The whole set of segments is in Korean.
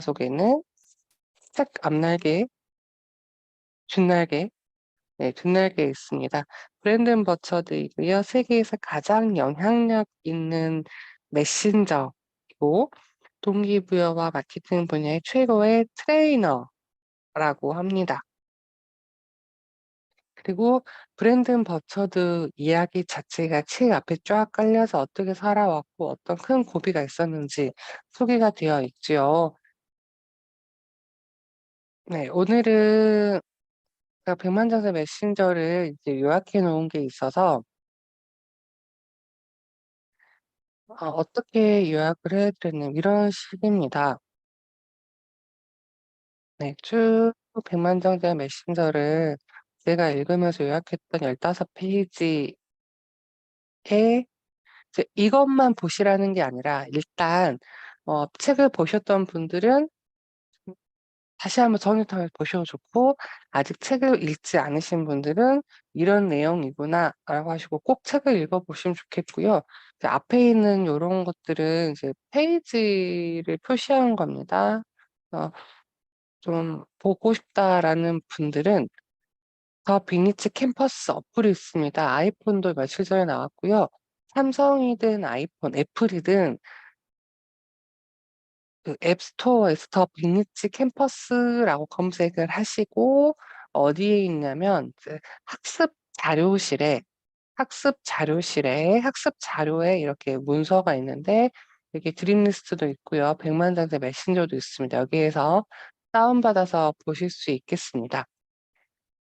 속에는 책 앞날개, 뒷날개, 네, 뒷날개 있습니다. 브랜든 버처드이고요. 세계에서 가장 영향력 있는 메신저이고 동기부여와 마케팅 분야의 최고의 트레이너라고 합니다. 그리고 브랜든 버처드 이야기 자체가 책 앞에 쫙 깔려서 어떻게 살아왔고 어떤 큰 고비가 있었는지 소개가 되어 있지요. 네, 오늘은 제가 백만장자 메신저를 이제 요약해 놓은 게 있어서 어떻게 요약을 해 드렸냐면 이런 식입니다. 네, 쭉 백만장자 메신저를 제가 읽으면서 요약했던 15 페이지에 이제 이것만 보시라는 게 아니라 일단 책을 보셨던 분들은 다시 한번 정리해서 보셔도 좋고 아직 책을 읽지 않으신 분들은 '이런 내용이구나.'라고 하시고 꼭 책을 읽어 보시면 좋겠고요. 이제 앞에 있는 요런 것들은 이제 페이지를 표시한 겁니다. 어 좀 보고 싶다라는 분들은 더 빅리치 캠퍼스 어플이 있습니다. 아이폰도 며칠 전에 나왔고요. 삼성이든 아이폰, 애플이든 그 앱스토어에서 더 빅리치 캠퍼스라고 검색을 하시고 어디에 있냐면 이제 학습 자료실에 학습 자료에 이렇게 문서가 있는데 여기 드림 리스트도 있고요. 백만장자 메신저도 있습니다. 여기에서 다운받아서 보실 수 있겠습니다.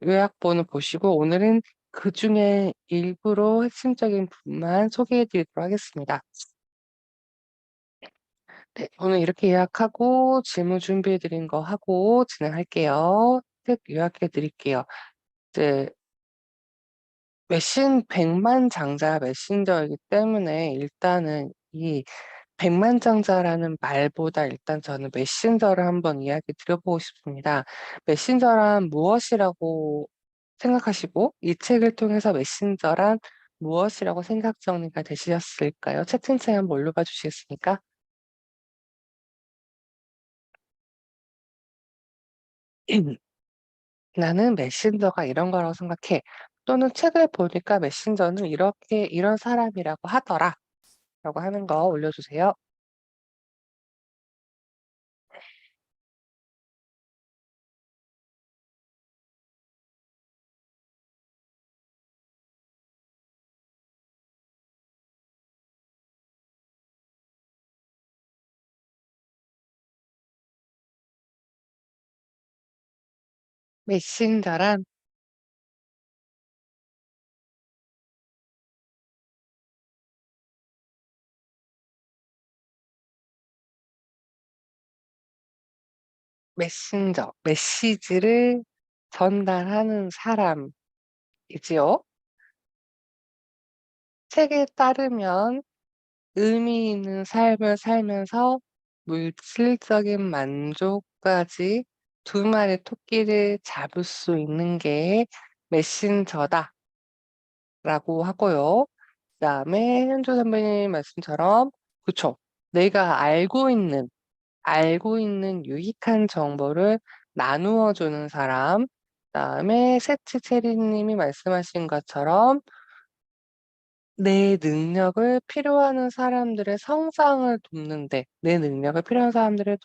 요약본을 보시고 오늘은 그중에 일부로 핵심적인 부분만 소개해 드리도록 하겠습니다. 네, 오늘 이렇게 요약하고 질문 준비해 드린 거 하고 진행할게요. 책 요약해 드릴게요. 이제 백만장자 메신저이기 때문에 일단은 이 백만장자라는 말보다 일단 저는 메신저를 한번 이야기 드려보고 싶습니다. 메신저란 무엇이라고 생각하시고 이 책을 통해서 메신저란 무엇이라고 생각 정리가 되셨을까요? 채팅창에 한번 올려봐 주시겠습니까? 나는 메신저가 이런 거라고 생각해. 또는 책을 보니까 메신저는 이렇게 이런 사람이라고 하더라. 라고 하는 거 올려주세요. 메신저란 메시지를 전달하는 사람이지요. 책에 따르면 의미 있는 삶을 살면서 물질적인 만족까지 두 마리 토끼를 잡을 수 있는 게 메신저다라고 하고요. 그다음에 현조 선배님 말씀처럼 그쵸. 내가 알고 있는 유익한 정보를 나누어 주는 사람. 그다음에 세치 체리 님이 말씀하신 것처럼 내 능력을 필요하는 사람들의 성장을 돕는 데 내 능력을 필요한 사람들을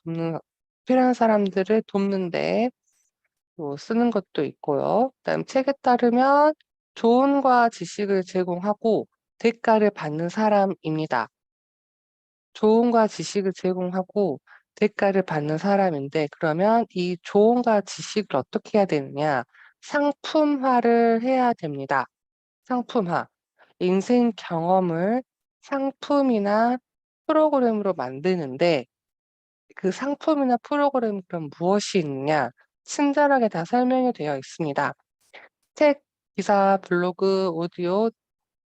돕는 데 또 쓰는 것도 있고요. 그다음 책에 따르면 조언과 지식을 제공하고 대가를 받는 사람입니다. 조언과 지식을 제공하고 대가를 받는 사람인데 그러면 이 조언과 지식을 어떻게 해야 되느냐? 상품화를 해야 됩니다. 상품화. 인생 경험을 상품이나 프로그램으로 만드는데 그 상품이나 프로그램이 그럼 무엇이 있느냐? 친절하게 다 설명이 되어 있습니다. 책, 기사, 블로그, 오디오,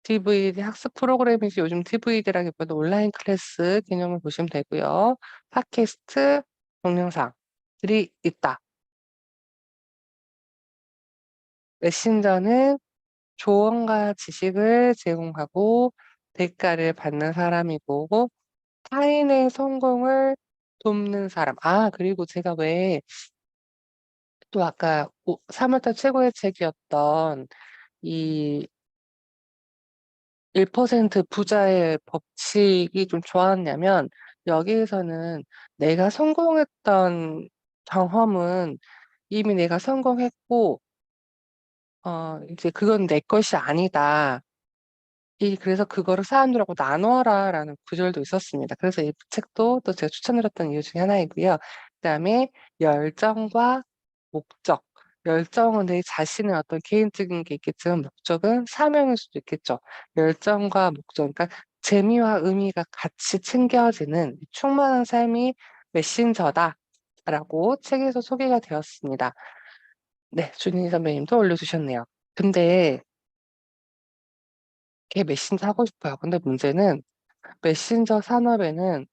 DVD 학습 프로그램이지 요즘 DVD라기보다 온라인 클래스 개념을 보시면 되고요. 팟캐스트, 동영상들이 있다. 메신저는 조언과 지식을 제공하고 대가를 받는 사람이고 타인의 성공을 돕는 사람. 그리고 제가 왜 또 아까 3월달 최고의 책이었던 이 1% 부자의 법칙이 좀 좋았냐면, 여기에서는 내가 성공했던 경험은 이미 내가 성공했고, 이제 그건 내 것이 아니다. 그래서 그거를 사람들하고 나눠라라는 구절도 있었습니다. 그래서 이 책도 또 제가 추천드렸던 이유 중에 하나이고요. 그다음에 열정과 목적. 열정은 내 자신의 어떤 개인적인 게 있겠지만, 목적은 사명일 수도 있겠죠. 열정과 목적, 그러니까 재미와 의미가 같이 챙겨지는 충만한 삶이 메신저다라고 책에서 소개가 되었습니다. 네, 준희 선배님도 올려주셨네요. 근데 걔 메신저 하고 싶어요. 근데 문제는 메신저 산업에는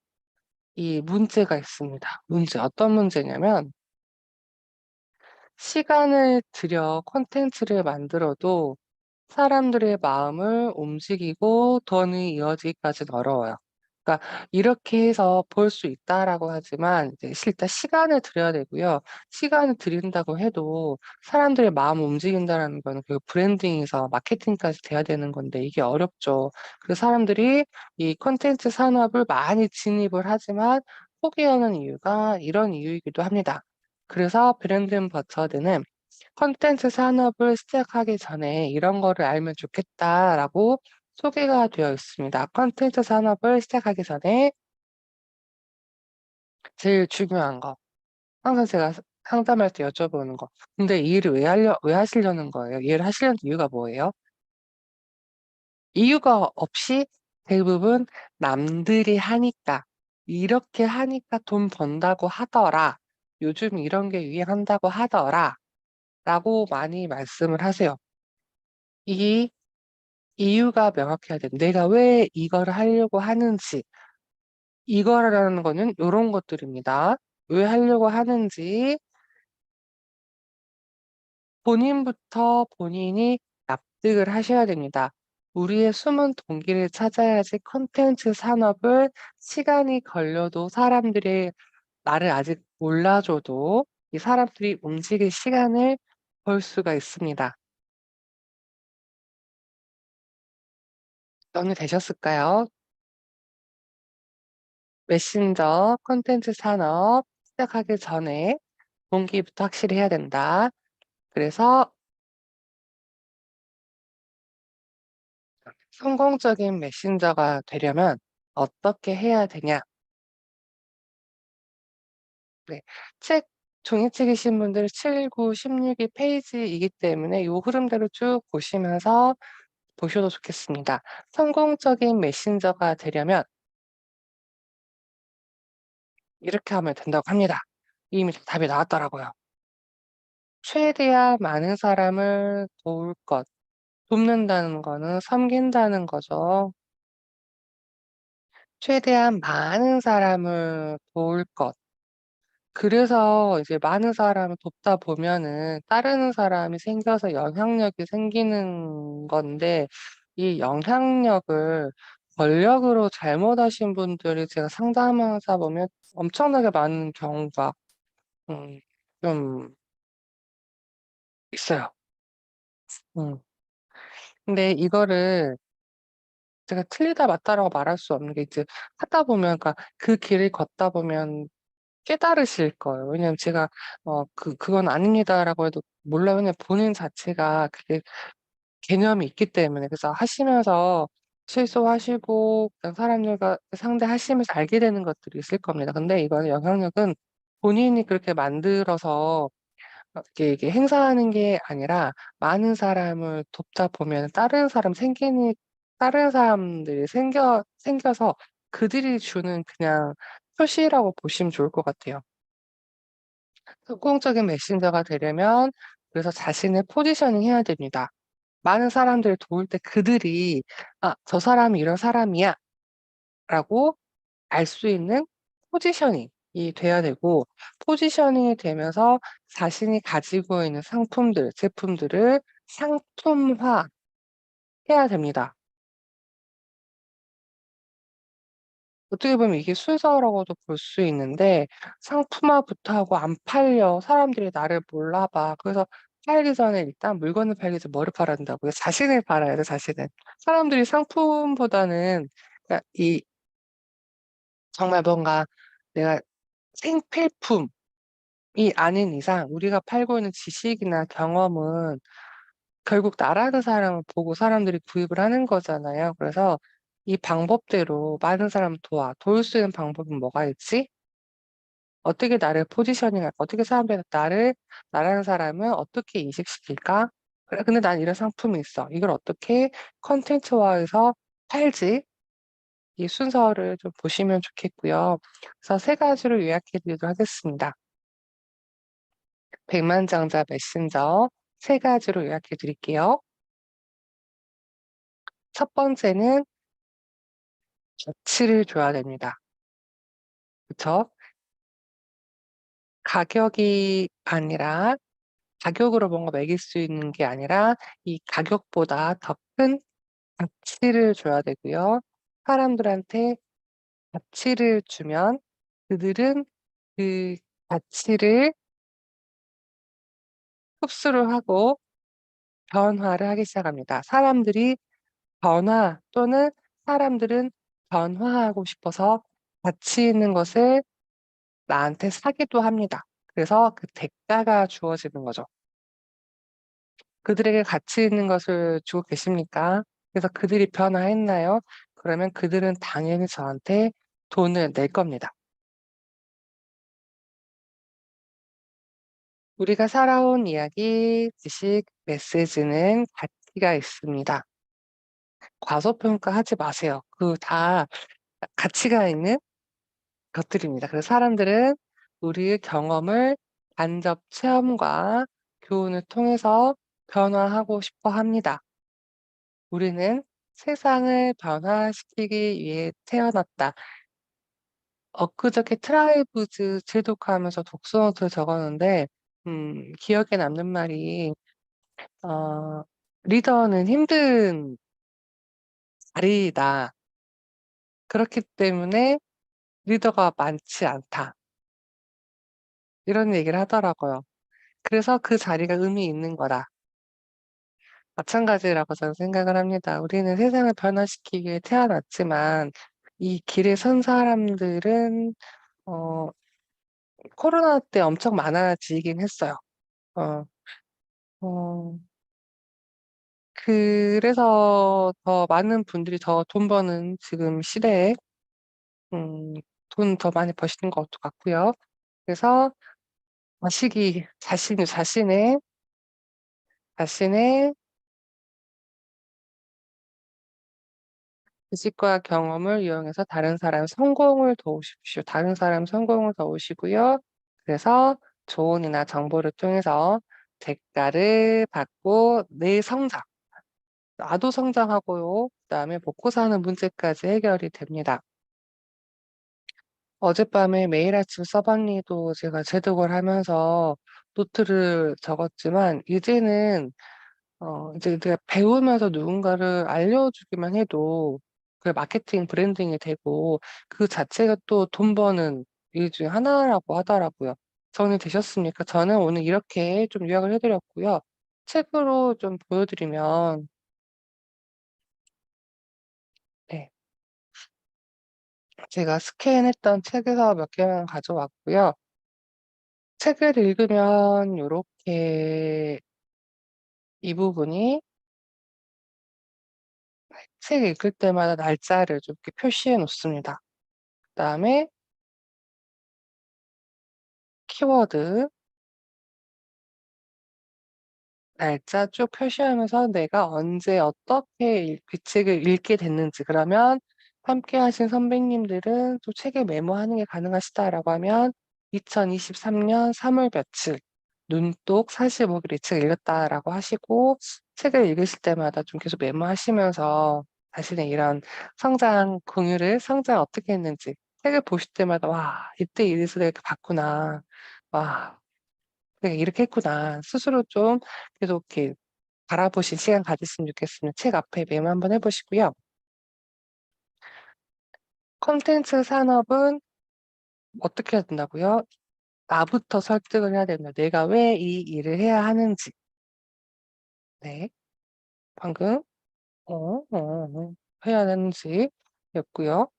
이 문제가 있습니다. 어떤 문제냐면, 시간을 들여 콘텐츠를 만들어도 사람들의 마음을 움직이고 돈이 이어지기까지는 어려워요. 그러니까 이렇게 해서 볼 수 있다라고 하지만, 이제 실제 시간을 들여야 되고요. 시간을 들인다고 해도 사람들의 마음을 움직인다라는 거는 그 브랜딩에서 마케팅까지 돼야 되는 건데, 이게 어렵죠. 그래서 사람들이 이 콘텐츠 산업을 많이 진입을 하지만 포기하는 이유가 이런 이유이기도 합니다. 그래서 브랜드 앰버서드는 콘텐츠 산업을 시작하기 전에 이런 거를 알면 좋겠다라고 소개가 되어 있습니다. 콘텐츠 산업을 시작하기 전에 제일 중요한 거. 항상 제가 상담할 때 여쭤보는 거. 근데 이 일을 왜 하시려는 거예요? 이 일을 하시려는 이유가 뭐예요? 이유가 없이 대부분 남들이 하니까, 이렇게 하니까 돈 번다고 하더라. 요즘 이런 게 유행한다고 하더라. 라고 많이 말씀을 하세요. 이 이유가 명확해야 돼. 내가 왜 이거를 하려고 하는지. 이거라는 거는 요런 것들입니다. 왜 하려고 하는지 본인이 납득을 하셔야 됩니다. 우리의 숨은 동기를 찾아야지 콘텐츠 산업을 시간이 걸려도, 사람들이 나를 아직 몰라줘도 이 사람들이 움직일 시간을 벌 수가 있습니다. 정리되셨을까요? 메신저 콘텐츠 산업 시작하기 전에 동기부터 확실히 해야 된다. 그래서 성공적인 메신저가 되려면 어떻게 해야 되냐? 네. 책, 종이책이신 분들 7, 9, 16이 페이지이기 때문에 요 흐름대로 쭉 보시면서 보셔도 좋겠습니다. 성공적인 메신저가 되려면 이렇게 하면 된다고 합니다. 이미 답이 나왔더라고요. 최대한 많은 사람을 도울 것. 돕는다는 거는 섬긴다는 거죠. 최대한 많은 사람을 도울 것. 그래서 이제 많은 사람을 돕다 보면은 따르는 사람이 생겨서 영향력이 생기는 건데, 이 영향력을 권력으로 잘못 하신 분들이 제가 상담하다 보면 엄청나게 많은 경우가 음, 좀 있어요. 음. 근데 이거를 제가 틀리다 맞다라고 말할 수 없는 게, 이제 하다 보면, 그러니까 그 길을 걷다 보면 깨달으실 거예요. 왜냐면 제가 그건 아닙니다라고 해도 몰라요. 왜냐면 본인 자체가 그게 개념이 있기 때문에. 그래서 하시면서 실수하시고 그냥 사람들과 상대하시면서 알게 되는 것들이 있을 겁니다. 근데 이거는 영향력은 본인이 그렇게 만들어서 이게 행사하는 게 아니라, 많은 사람을 돕다 보면 다른 사람들이 생겨서 그들이 주는 그냥 표시라고 보시면 좋을 것 같아요. 성공적인 메신저가 되려면 그래서 자신을 포지셔닝 해야 됩니다. 많은 사람들을 도울 때 그들이 저 사람이 이런 사람이야 라고 알 수 있는 포지셔닝이 돼야 되고, 포지셔닝이 되면서 자신이 가지고 있는 상품들, 제품들을 상품화 해야 됩니다. 어떻게 보면 이게 순서라고도 볼 수 있는데 상품화부터 하고 안 팔려. 사람들이 나를 몰라봐. 그래서 팔기 전에 일단 물건을 팔기 전에 뭐를 팔아야 된다고요? 자신을 팔아야 돼, 자신을. 사람들이 상품보다는 그러니까 이 정말 뭔가 내가 생필품이 아닌 이상 우리가 팔고 있는 지식이나 경험은 결국 나라는 사람을 보고 사람들이 구입을 하는 거잖아요. 그래서 이 방법대로 많은 사람을 도울 수 있는 방법은 뭐가 있지? 어떻게 나를 포지셔닝할까? 어떻게 사람들이 나라는 사람을 어떻게 인식시킬까? 그래, 근데 난 이런 상품이 있어. 이걸 어떻게 컨텐츠화해서 팔지? 이 순서를 좀 보시면 좋겠고요. 그래서 세 가지로 요약해 드리도록 하겠습니다. 백만장자 메신저 세 가지로 요약해 드릴게요. 첫 번째는 가치를 줘야 됩니다. 그쵸? 가격이 아니라 가격으로 뭔가 매길 수 있는 게 아니라 이 가격보다 더 큰 가치를 줘야 되고요. 사람들한테 가치를 주면 그들은 그 가치를 흡수를 하고 변화를 하기 시작합니다. 또는 사람들은 변화하고 싶어서 가치 있는 것을 나한테 사기도 합니다. 그래서 그 대가가 주어지는 거죠. 그들에게 가치 있는 것을 주고 계십니까? 그래서 그들이 변화했나요? 그러면 그들은 당연히 저한테 돈을 낼 겁니다. 우리가 살아온 이야기, 지식, 메시지는 가치가 있습니다. 과소평가하지 마세요. 그 다 가치가 있는 것들입니다. 그래서 사람들은 우리의 경험을 간접 체험과 교훈을 통해서 변화하고 싶어 합니다. 우리는 세상을 변화시키기 위해 태어났다. 엊그저께 트라이브즈 제독하면서 독서노트를 적었는데, 기억에 남는 말이, 어, 리더는 힘든 자리이다. 그렇기 때문에 리더가 많지 않다. 이런 얘기를 하더라고요. 그래서 그 자리가 의미 있는 거다. 마찬가지라고 저는 생각을 합니다. 우리는 세상을 변화시키기 위해 태어났지만, 이 길에 선 사람들은, 어, 코로나 때 엄청 많아지긴 했어요. 어, 어, 그래서 더 많은 분들이 더 돈 버는 지금 시대에, 음, 돈 더 많이 버시는 것 같고요. 그래서 자신의 지식과 경험을 이용해서 다른 사람 성공을 도우십시오. 다른 사람 성공을 도우시고요. 그래서 조언이나 정보를 통해서 대가를 받고 내 성장, 나도 성장하고요. 그다음에 먹고 사는 문제까지 해결이 됩니다. 어젯밤에 매일 아침 서방리도 제가 제독을 하면서 노트를 적었지만 이제는 이제 내가 배우면서 누군가를 알려주기만 해도 그 마케팅 브랜딩이 되고 그 자체가 또 돈 버는 일 중에 하나라고 하더라고요. 정리 되셨습니까? 저는 오늘 이렇게 좀 요약을 해드렸고요. 책으로 좀 보여드리면, 네, 제가 스캔했던 책에서 몇 개만 가져왔고요. 책을 읽으면 이렇게 이 부분이 책 읽을 때마다 날짜를 좀 이렇게 표시해 놓습니다. 그다음에 키워드, 날짜 쭉 표시하면서 내가 언제 어떻게 그 책을 읽게 됐는지, 그러면 함께 하신 선배님들은 또 책에 메모하는 게 가능하시다라고 하면 2023년 3월 며칠 눈독 45일 이 책 읽었다라고 하시고, 책을 읽으실 때마다 좀 계속 메모하시면서 자신의 이런 성장 어떻게 했는지, 책을 보실 때마다 와, 이때 이래서 내가 이렇게 봤구나. 와, 내가 이렇게 했구나. 스스로 좀 계속 이렇게 바라보신 시간 가졌으면 좋겠습니다. 책 앞에 메모 한번 해보시고요. 콘텐츠 산업은 어떻게 해야 된다고요? 나부터 설득을 해야 된다. 내가 왜 이 일을 해야 하는지. 네. 방금 해야 되는지 였고요.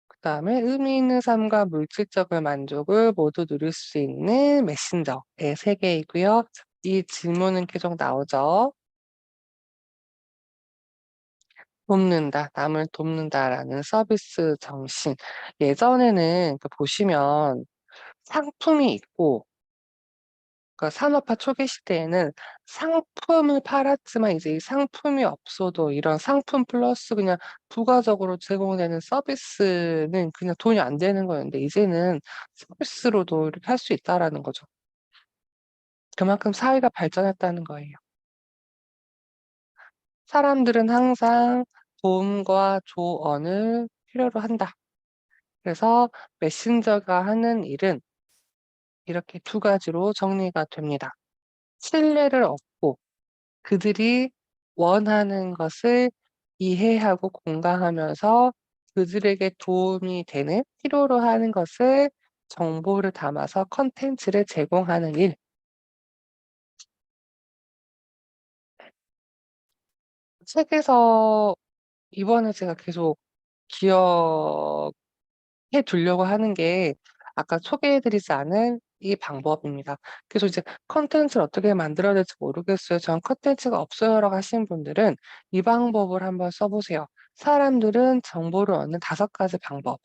그다음에 의미 있는 삶과 물질적인 만족을 모두 누릴 수 있는 메신저의 세계이고요. 이 질문은 계속 나오죠. 돕는다, 남을 돕는다라는 서비스 정신. 예전에는 보시면 상품이 있고, 그러니까 산업화 초기 시대에는 상품을 팔았지만 이제 이 상품이 없어도 이런 상품 플러스 그냥 부가적으로 제공되는 서비스는 그냥 돈이 안 되는 거였는데 이제는 서비스로도 이렇게 할 수 있다라는 거죠. 그만큼 사회가 발전했다는 거예요. 사람들은 항상 도움과 조언을 필요로 한다. 그래서 메신저가 하는 일은 이렇게 두 가지로 정리가 됩니다. 신뢰를 얻고 그들이 원하는 것을 이해하고 공감하면서 그들에게 도움이 되는 필요로 하는 것을 정보를 담아서 컨텐츠를 제공하는 일. 책에서 이번에 제가 계속 기억해 두려고 하는 게 아까 소개해 드리지 않은 이 방법입니다. 그래서 이제 컨텐츠를 어떻게 만들어야 될지 모르겠어요. 전 컨텐츠가 없어요라고 하시는 분들은 이 방법을 한번 써 보세요. 사람들은 정보를 얻는 5가지 방법.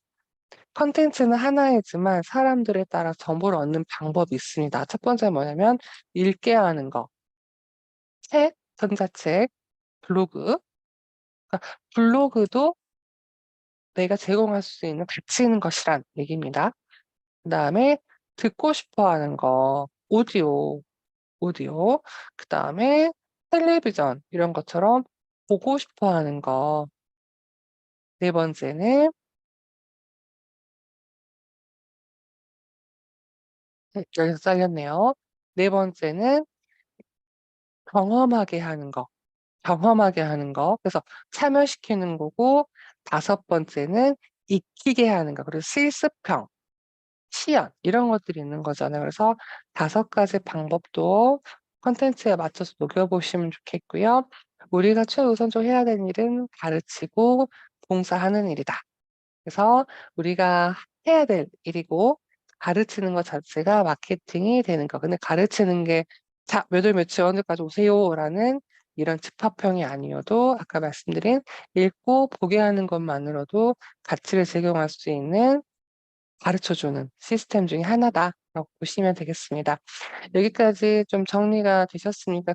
컨텐츠는 하나이지만 사람들에 따라 정보를 얻는 방법이 있습니다. 첫 번째는 뭐냐면 읽게 하는 거. 책, 전자책, 블로그. 그러니까 블로그도 내가 제공할 수 있는 가치 있는 것이란 얘기입니다. 그다음에 듣고 싶어 하는 거, 오디오. 그다음에 텔레비전 이런 것처럼 보고 싶어 하는 거. 네 번째는 여기서 잘렸네요. 네 번째는 경험하게 하는 거. 경험하게 하는 거. 그래서 참여시키는 거고, 5번째는 익히게 하는 거. 그리고 실습형, 시연 이런 것들이 있는 거잖아요. 그래서 5가지 방법도 콘텐츠에 맞춰서 녹여 보시면 좋겠고요. 우리가 최우선적으로 해야 되는 일은 가르치고 봉사하는 일이다. 그래서 우리가 해야 될 일이고 가르치는 것 자체가 마케팅이 되는 거. 근데 가르치는 게 "자, 몇 월 며칠 언제까지 오세요."라는 이런 집합형이 아니어도 아까 말씀드린 읽고 보게 하는 것만으로도 가치를 제공할 수 있는 가르쳐 주는 시스템 중에 하나다라고 보시면 되겠습니다. 여기까지 좀 정리가 되셨습니까?